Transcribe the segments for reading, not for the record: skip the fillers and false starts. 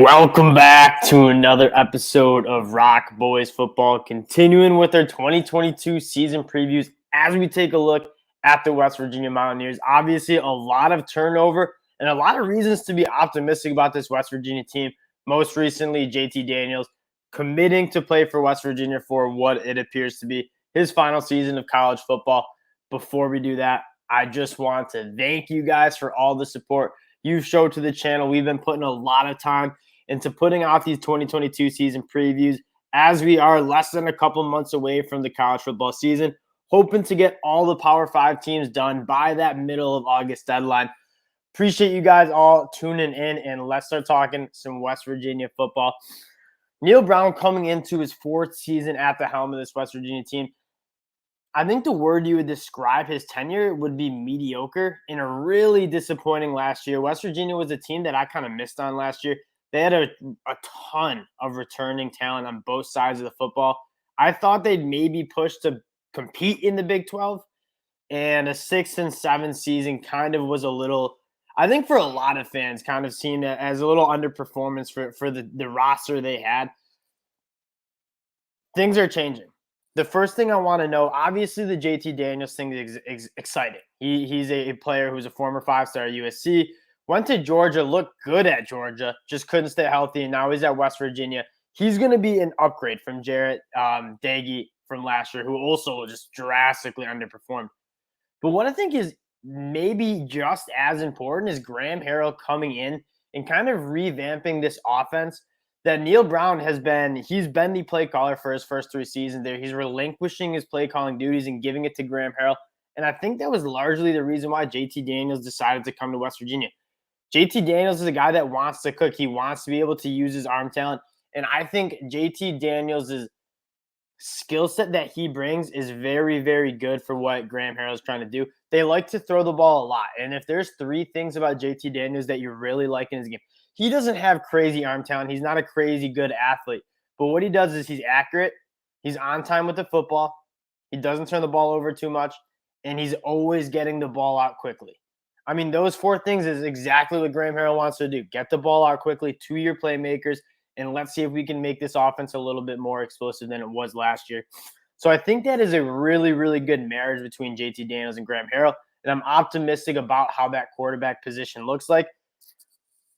Welcome back to another episode of ROC Boys Football, continuing with our 2022 season previews as we take a look at the West Virginia Mountaineers. Obviously, a lot of turnover and a lot of reasons to be optimistic about this West Virginia team. Most recently, JT Daniels committing to play for West Virginia for what it appears to be his final season of college football. Before we do that, I just want to thank you guys for all the support you've showed to the channel. We've been putting a lot of time into putting out these 2022 season previews as we are less than a couple months away from the college football season, hoping to get all the Power 5 teams done by that middle of August deadline. Appreciate you guys all tuning in, and let's start talking some West Virginia football. Neil Brown coming into his fourth season at the helm of this West Virginia team. I think the word you would describe his tenure would be mediocre and a really disappointing last year. West Virginia was a team that I kind of missed on last year. They had a ton of returning talent on both sides of the football. I thought they'd maybe push to compete in the Big 12, and a 6 and 7 season kind of was a little, I think for a lot of fans, kind of seen as a little underperformance for the roster they had. Things are changing. The first thing I want to know, obviously the JT Daniels thing is exciting. He's a player who's a former 5-star at USC, went to Georgia, looked good at Georgia, just couldn't stay healthy, and now he's at West Virginia. He's going to be an upgrade from Jarrett Dagey from last year, who also just drastically underperformed. But what I think is maybe just as important is Graham Harrell coming in and kind of revamping this offense that Neil Brown he's been the play caller for his first 3 seasons there. He's relinquishing his play calling duties and giving it to Graham Harrell. And I think that was largely the reason why JT Daniels decided to come to West Virginia. JT Daniels is a guy that wants to cook. He wants to be able to use his arm talent. And I think JT Daniels' skill set that he brings is very, very good for what Graham Harrell is trying to do. They like to throw the ball a lot. And if there's 3 things about JT Daniels that you really like in his game, he doesn't have crazy arm talent. He's not a crazy good athlete. But what he does is he's accurate. He's on time with the football. He doesn't turn the ball over too much. And he's always getting the ball out quickly. I mean, those 4 things is exactly what Graham Harrell wants to do. Get the ball out quickly to your playmakers, and let's see if we can make this offense a little bit more explosive than it was last year. So I think that is a really, really good marriage between JT Daniels and Graham Harrell, and I'm optimistic about how that quarterback position looks like.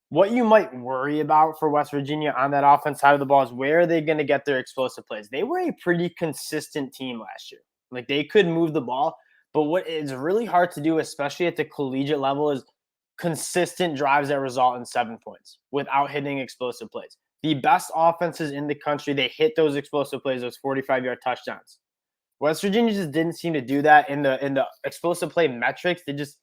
What you might worry about for West Virginia on that offense side of the ball is where are they going to get their explosive plays? They were a pretty consistent team last year. Like, they could move the ball, but what is really hard to do, especially at the collegiate level, is consistent drives that result in 7 points without hitting explosive plays. The best offenses in the country, they hit those explosive plays, those 45-yard touchdowns. West Virginia just didn't seem to do that in the explosive play metrics. They just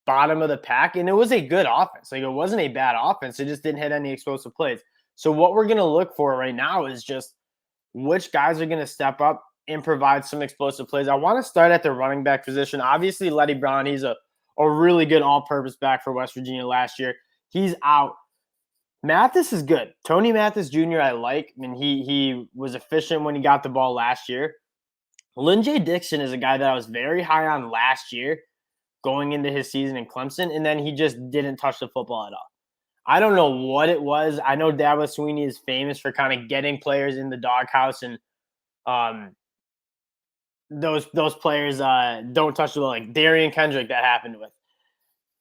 bottom of the pack, and it was a good offense. Like, it wasn't a bad offense. It just didn't hit any explosive plays. So what we're going to look for right now is just which guys are going to step up and provide some explosive plays. I want to start at the running back position. Obviously, Letty Brown, he's a really good all-purpose back for West Virginia last year. He's out. Mathis is good. Tony Mathis Jr. I like. I mean, he was efficient when he got the ball last year. Lynn-J Dixon is a guy that I was very high on last year going into his season in Clemson, and then he just didn't touch the football at all. I don't know what it was. I know Dabo Swinney is famous for kind of getting players in the doghouse, and those players don't touch the ball, like Darian Kendrick that happened with.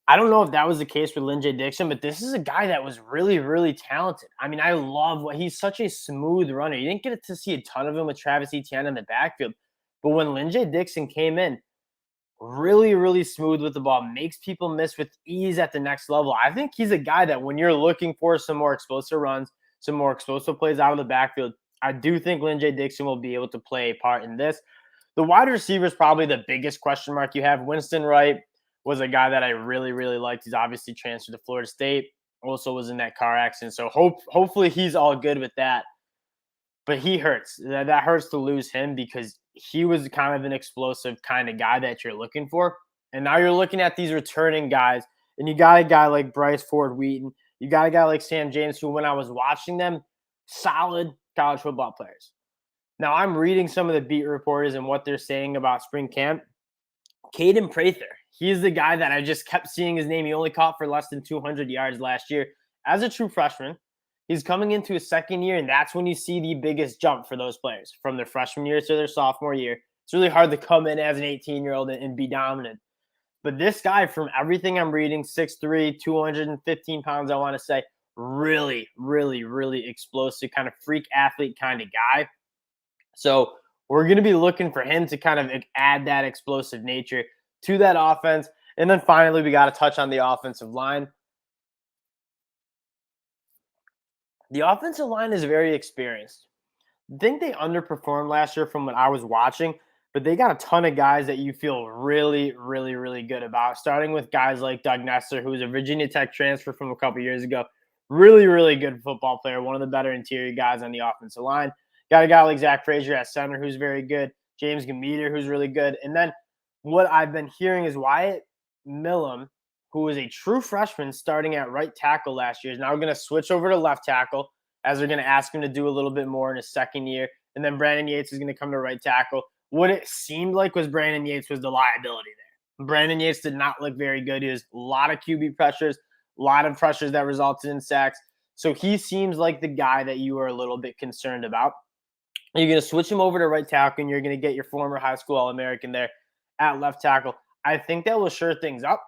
I don't know if that was the case with Lynn-J Dixon, but this is a guy that was really, really talented. I mean, I love what he's such a smooth runner. You didn't get to see a ton of him with Travis Etienne in the backfield, but when Lynn-J Dixon came in, really, really smooth with the ball, makes people miss with ease at the next level. I think he's a guy that when you're looking for some more explosive runs, some more explosive plays out of the backfield, I do think Lynn-J Dixon will be able to play a part in this. The wide receiver is probably the biggest question mark you have. Winston Wright was a guy that I really, really liked. He's obviously transferred to Florida State, also was in that car accident. So hopefully he's all good with that. But he hurts. That hurts to lose him because he was kind of an explosive kind of guy that you're looking for. And now you're looking at these returning guys, and you got a guy like Bryce Ford Wheaton. You got a guy like Sam James, who when I was watching them, solid college football players. Now I'm reading some of the beat reporters and what they're saying about spring camp. Caden Prather, he's the guy that I just kept seeing his name. He only caught for less than 200 yards last year as a true freshman. He's coming into his second year, and that's when you see the biggest jump for those players from their freshman year to their sophomore year. It's really hard to come in as an 18-year-old and be dominant. But this guy, from everything I'm reading, 6'3", 215 pounds, I want to say, really, really, really explosive, kind of freak athlete kind of guy. So we're going to be looking for him to kind of add that explosive nature to that offense. And then finally, we got to touch on the offensive line. The offensive line is very experienced. I think they underperformed last year from what I was watching, but they got a ton of guys that you feel really, really, really good about, starting with guys like Doug Nester, who's a Virginia Tech transfer from a couple years ago. Really, really good football player, one of the better interior guys on the offensive line. Got a guy like Zach Frazier at center who's very good, James Gameter, who's really good. And then what I've been hearing is Wyatt Millam, who was a true freshman starting at right tackle last year, is now going to switch over to left tackle, as they're going to ask him to do a little bit more in his second year. And then Brandon Yates is going to come to right tackle. What it seemed like was Brandon Yates was the liability there. Brandon Yates did not look very good. He was a lot of QB pressures, a lot of pressures that resulted in sacks. So he seems like the guy that you are a little bit concerned about. You're going to switch him over to right tackle, and you're going to get your former high school All-American there at left tackle. I think that will sure things up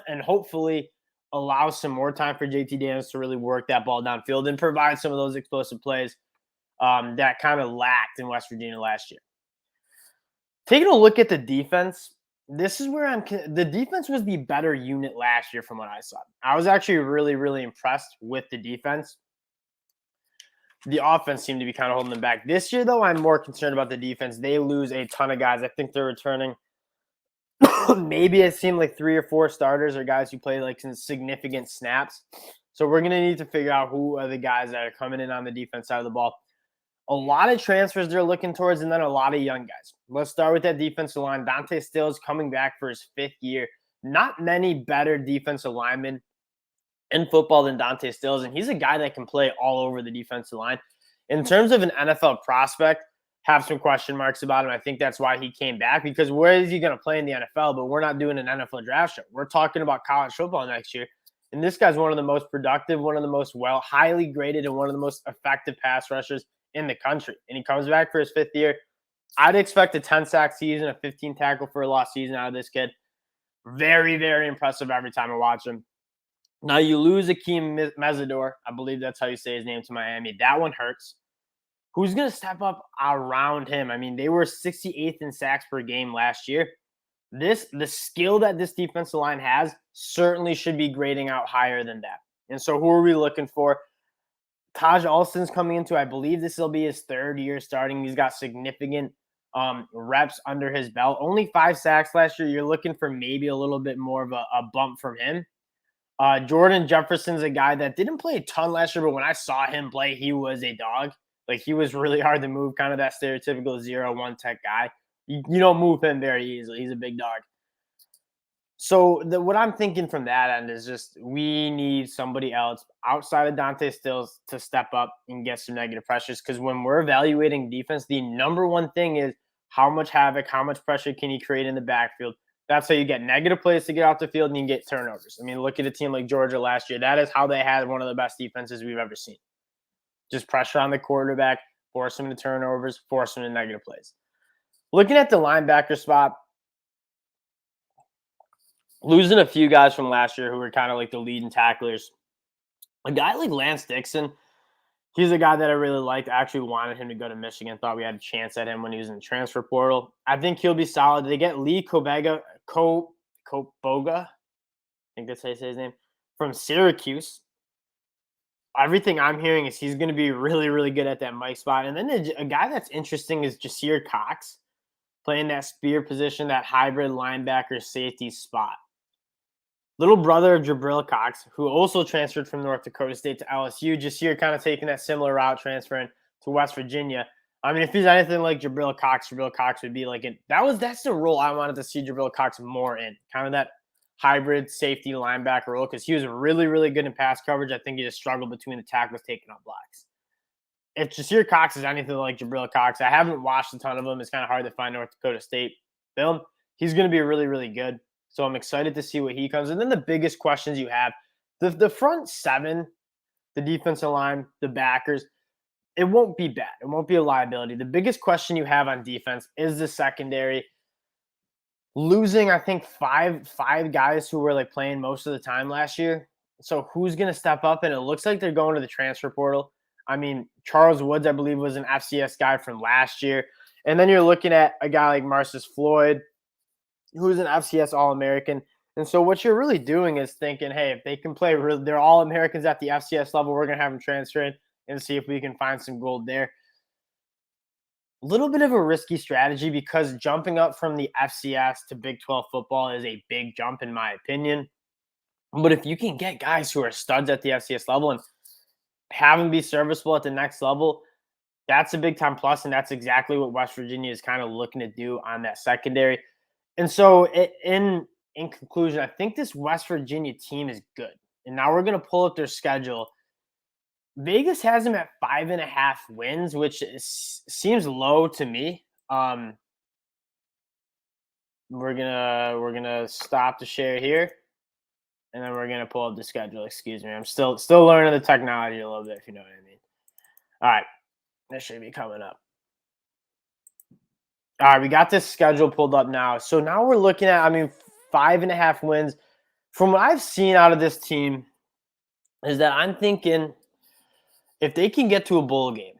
and hopefully allow some more time for JT Daniels to really work that ball downfield and provide some of those explosive plays that kind of lacked in West Virginia last year. Taking a look at the defense, this is where the defense was the better unit last year from what I saw. I was actually really, really impressed with the defense. The offense seemed to be kind of holding them back. This year, though, I'm more concerned about the defense. They lose a ton of guys. I think they're returning. Maybe it seemed like 3 or 4 starters or guys who play like some significant snaps. So we're going to need to figure out who are the guys that are coming in on the defense side of the ball. A lot of transfers they're looking towards, and then a lot of young guys. Let's start with that defensive line. Dante Stills coming back for his 5th year. Not many better defensive linemen in football than Dante Stills, and he's a guy that can play all over the defensive line. In terms of an NFL prospect, have some question marks about him. I think that's why he came back, because where is he going to play in the NFL? But we're not doing an NFL draft show. We're talking about college football next year. And this guy's one of the most productive, one of the most highly graded, and one of the most effective pass rushers in the country. And he comes back for his 5th year. I'd expect a 10-sack season, a 15 tackle for a loss season out of this kid. Very, very impressive every time I watch him. Now you lose Akeem Mesidor. I believe that's how you say his name, to Miami. That one hurts. Who's going to step up around him? I mean, they were 68th in sacks per game last year. The skill that this defensive line has certainly should be grading out higher than that. And so who are we looking for? Taj Alston's coming into, I believe this will be his 3rd year starting. He's got significant reps under his belt. Only 5 sacks last year. You're looking for maybe a little bit more of a bump from him. Jordan Jefferson's a guy that didn't play a ton last year, but when I saw him play, he was a dog. Like, he was really hard to move, kind of that stereotypical 0-1 tech guy. You don't move him very easily. He's a big dog. So what I'm thinking from that end is just we need somebody else outside of Dante Stills to step up and get some negative pressures, because when we're evaluating defense, the number one thing is how much havoc, how much pressure can he create in the backfield. That's how you get negative plays to get off the field and you get turnovers. I mean, look at a team like Georgia last year. That is how they had one of the best defenses we've ever seen. Just pressure on the quarterback, force him to turnovers, force him to negative plays. Looking at the linebacker spot, losing a few guys from last year who were kind of like the leading tacklers. A guy like Lance Dixon, he's a guy that I really liked. I actually wanted him to go to Michigan. Thought we had a chance at him when he was in the transfer portal. I think he'll be solid. They get Lee Koboga, I think that's how you say his name, from Syracuse. Everything I'm hearing is he's going to be really, really good at that Mike spot. And then a guy that's interesting is Jasir Cox, playing that spear position, that hybrid linebacker safety spot. Little brother of Jabril Cox, who also transferred from North Dakota State to LSU. Jasir kind of taking that similar route, transferring to West Virginia. I mean, if he's anything like Jabril Cox would be like it. That's the role I wanted to see Jabril Cox more in, kind of that hybrid safety linebacker role, because he was really, really good in pass coverage. I think he just struggled between the tackles taking up blocks. If Jasir Cox is anything like Jabril Cox, I haven't watched a ton of him. It's kind of hard to find North Dakota State film. He's going to be really, really good. So I'm excited to see what he comes. And then the biggest questions you have, the front seven, the defensive line, the backers, it won't be bad. It won't be a liability. The biggest question you have on defense is the secondary. Losing, I think, five guys who were like playing most of the time last year. So who's going to step up? And it looks like they're going to the transfer portal. I mean, Charles Woods, I believe, was an FCS guy from last year. And then you're looking at a guy like Marcus Floyd, who's an FCS All-American. And so what you're really doing is thinking, hey, if they can play, they're All-Americans at the FCS level, we're going to have them transfer in and see if we can find some gold there. A little bit of a risky strategy because jumping up from the FCS to Big 12 football is a big jump in my opinion. But if you can get guys who are studs at the FCS level and have them be serviceable at the next level, that's a big time plus, and that's exactly what West Virginia is kind of looking to do on that secondary. And so in conclusion, I think this West Virginia team is good. And now we're going to pull up their schedule. Vegas has them at 5.5 wins, which seems low to me. We're gonna stop the share here, and then we're gonna pull up the schedule. Excuse me, I'm still learning the technology a little bit, if you know what I mean. All right, that should be coming up. All right, we got this schedule pulled up now. So now we're looking at, 5.5 wins. From what I've seen out of this team, is that I'm thinking, if they can get to a bowl game,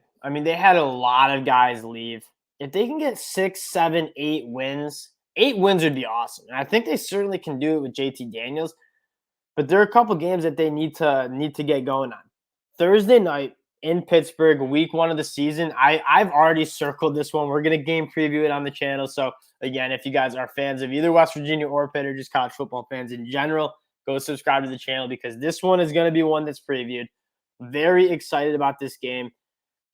they had a lot of guys leave. If they can get 6, 7, 8 wins, 8 wins would be awesome. And I think they certainly can do it with JT Daniels. But there are a couple games that they need to get going on. Thursday night in Pittsburgh, week 1 of the season. I've already circled this one. We're going to game preview it on the channel. So, again, if you guys are fans of either West Virginia or Pitt or just college football fans in general, go subscribe to the channel because this one is going to be one that's previewed. Very excited about this game.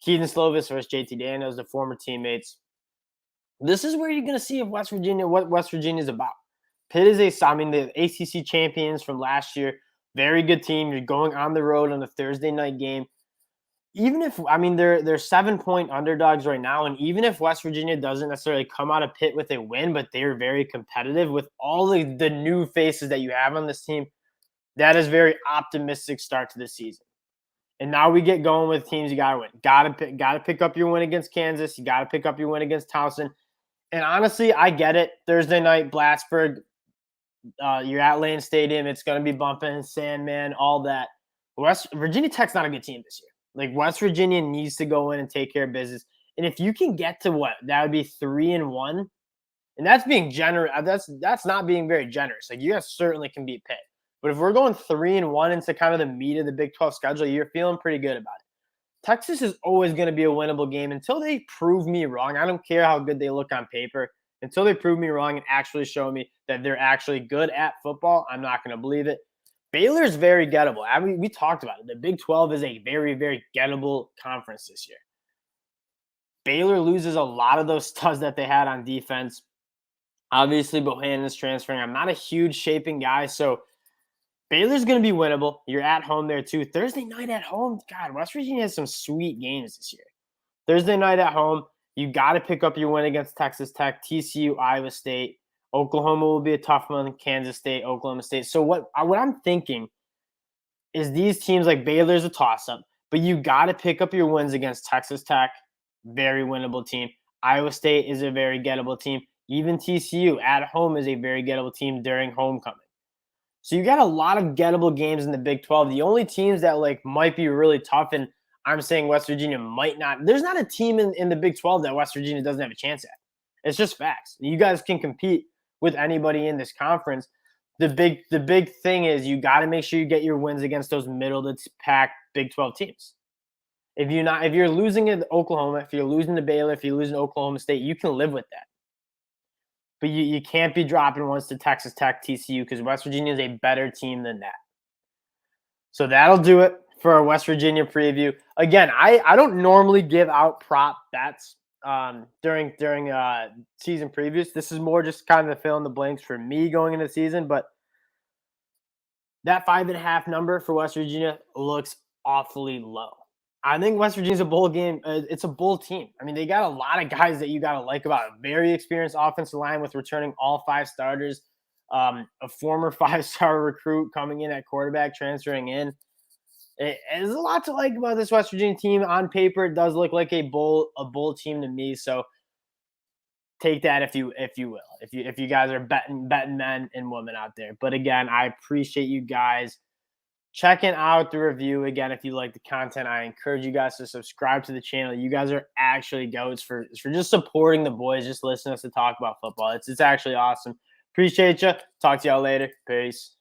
Keaton Slovis versus JT Daniels, the former teammates. This is where you're going to see what West Virginia is about. Pitt is the ACC champions from last year. Very good team. You're going on the road on a Thursday night game. Even if, they're 7-point underdogs right now, and even if West Virginia doesn't necessarily come out of Pitt with a win, but they're very competitive with all the new faces that you have on this team, that is a very optimistic start to the season. And now we get going with teams you got to win. Got to pick up your win against Kansas. You got to pick up your win against Towson. And honestly, I get it. Thursday night, Plattsburgh, you're at Lane Stadium. It's going to be bumping, Sandman, all that. Virginia Tech's not a good team this year. Like, West Virginia needs to go in and take care of business. And if you can get to that would be 3-1. And that's being generous. That's not being very generous. Like, you guys certainly can beat Pitt. But if we're going 3-1 into kind of the meat of the Big 12 schedule, you're feeling pretty good about it. Texas is always going to be a winnable game until they prove me wrong. I don't care how good they look on paper. Until they prove me wrong and actually show me that they're actually good at football, I'm not going to believe it. Baylor's very gettable. We talked about it. The Big 12 is a very, very gettable conference this year. Baylor loses a lot of those studs that they had on defense. Obviously, Bohannon is transferring. I'm not a huge shaping guy, so Baylor's going to be winnable. You're at home there, too. Thursday night at home, God, West Virginia has some sweet games this year. Thursday night at home, you got to pick up your win against Texas Tech, TCU, Iowa State. Oklahoma will be a tough one, Kansas State, Oklahoma State. So what I'm thinking is these teams, like Baylor's a toss-up, but you got to pick up your wins against Texas Tech, very winnable team. Iowa State is a very gettable team. Even TCU at home is a very gettable team during homecoming. So you got a lot of gettable games in the Big 12. The only teams that might be really tough, and I'm saying West Virginia might not. There's not a team in the Big 12 that West Virginia doesn't have a chance at. It's just facts. You guys can compete with anybody in this conference. The big thing is you got to make sure you get your wins against those middle to pack Big 12 teams. If you're losing to Oklahoma, if you're losing to Baylor, if you're losing to Oklahoma State, you can live with that. But you can't be dropping ones to Texas Tech, TCU, because West Virginia is a better team than that. So that'll do it for our West Virginia preview. Again, I don't normally give out prop bets during season previews. This is more just kind of fill in the blanks for me going into the season. But that 5.5 number for West Virginia looks awfully low. I think West Virginia's a bowl game. It's a bowl team. They got a lot of guys that you got to like about it. Very experienced offensive line with returning all 5 starters. A former 5-star recruit coming in at quarterback, transferring in. There's a lot to like about this West Virginia team. On paper, it does look like a bowl team to me. So take that if you will. If you guys are betting men and women out there. But again, I appreciate you guys checking out the review. Again, if you like the content, I encourage you guys to subscribe to the channel. You guys are actually goats for just supporting the boys, just listening to us to talk about football. It's actually awesome. Appreciate you. Talk to y'all later. Peace.